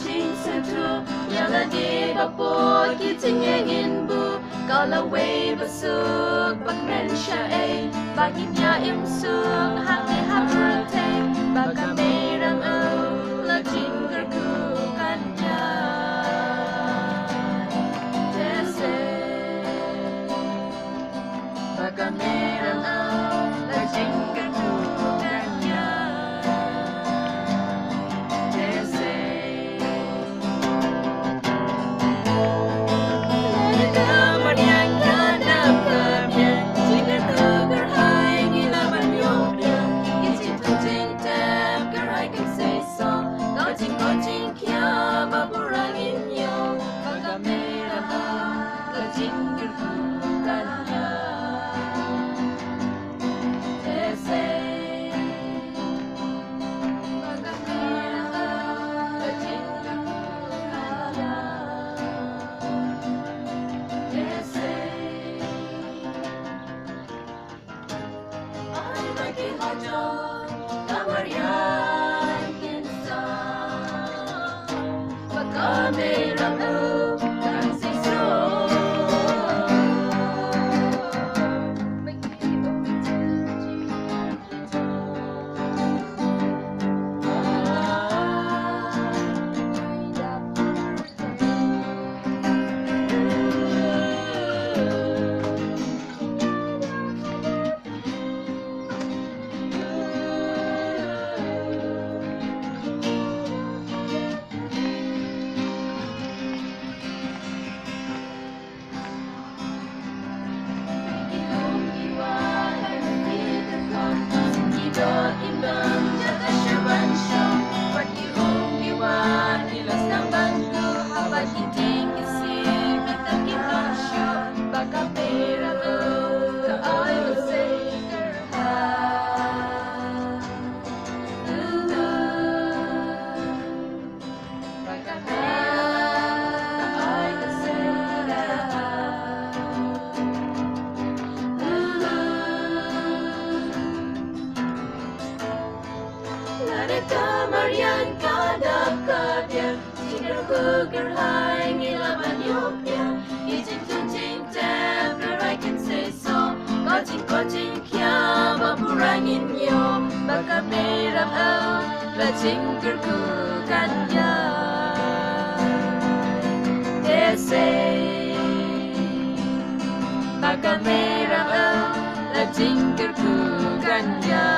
chính sự thu nhà là đi bao bố khi chính nghe nghìn bu có là way bớt sương bác men cha ấy bác nhìn nhà im sương hàng ngày hát rơi thế bác cả mê răng âu là chính cơ khu căn nhà thế sẽ bác cả mê răng âu là chính cơ khu căn nhà thế sẽ chính cơ khu căn nhà thế sẽ bác cả mê răng âu là chính cơ khu căn nhà